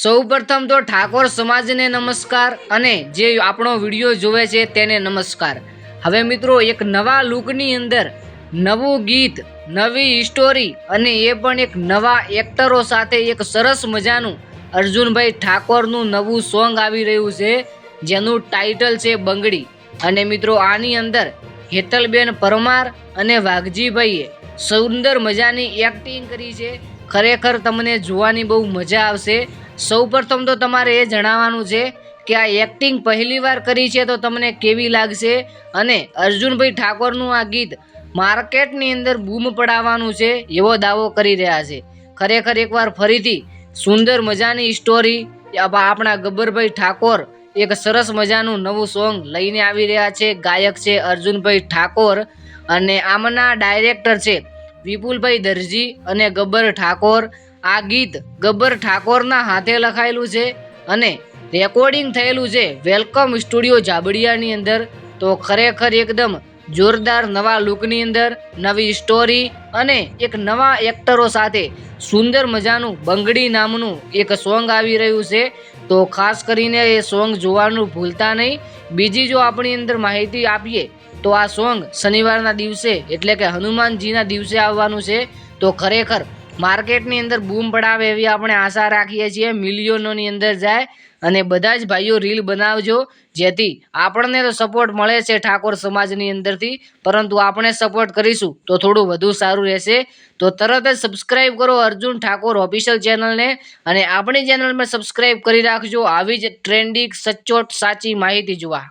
સૌપ્રથમ તો ઠાકોર સમાજને નમસ્કાર અને જે આપણો વિડીયો જોવે છે તેને નમસ્કાર। હવે મિત્રો એક નવા લુકની અંદર નવું ગીત, નવી સ્ટોરી અને એ પણ એક નવા એક્ટરો સાથે એક સરસ મજાનું અર્જુનભાઈ ઠાકોરનું નવું સોંગ આવી રહ્યું છે, જેનું ટાઇટલ છે બંગડી। અને મિત્રો આની અંદર હેતલબેન પરમાર અને વાઘજીભાઈએ સુંદર મજાની એક્ટિંગ કરી છે। ખરેખર તમને જોવાની બહુ મજા આવશે। સૌપ્રથમ તો તમારે એ જણાવવાનું છે કે આ એક્ટિંગ પહેલીવાર કરી છે તો તમને કેવી લાગશે, અને અર્જુનભાઈ ઠાકોરનું આ ગીત માર્કેટની અંદર બૂમ પડાવવાનું છે એવો દાવો કરી રહ્યા છે। ખરેખર એકવાર ફરીથી સુંદર મજાની સ્ટોરી આપણા ગબ્બરભાઈ ઠાકોર એક સરસ મજાનું નવું સોંગ લઈને આવી રહ્યા છે। ગાયક છે અર્જુનભાઈ ઠાકોર અને આમના ડાયરેક્ટર છે વિપુલભાઈ દરજી અને ગબ્બર ઠાકોર। આ ગીત ગબ્બર ઠાકોરના હાથે લખાયેલું છે અને રેકોર્ડિંગ થયેલું છે વેલકમ સ્ટુડિયો જાબડિયાની અંદર। તો ખરેખર એકદમ જોરદાર નવા લુકની અંદર નવી સ્ટોરી અને એક નવા એક્ટરો સાથે સુંદર મજાનું બંગડી નામનું એક સોંગ આવી રહ્યું છે। તો ખાસ કરીને એ સોંગ જોવાનું ભૂલતા નહીં। બીજી જો આપણી અંદર માહિતી આપીએ તો આ સોંગ શનિવારના દિવસે એટલે કે હનુમાનજીના દિવસે આવવાનું છે। તો ખરેખર માર્કેટની અંદર બૂમ પડાવે એવી આપણે આશા રાખીએ છીએ, મિલિયનોની અંદર જાય અને બધા જ ભાઈઓ રીલ બનાવજો, જેથી આપણને તો સપોર્ટ મળે છે ઠાકોર સમાજની અંદરથી, પરંતુ આપણે સપોર્ટ કરીશું તો થોડું વધુ સારું રહેશે। તો તરત જ સબસ્ક્રાઈબ કરો અર્જુન ઠાકોર ઓફિશિયલ ચેનલને અને આપણી ચેનલમાં સબસ્ક્રાઈબ કરી રાખજો આવી જ ટ્રેન્ડિંગ સચોટ સાચી માહિતી જોવા।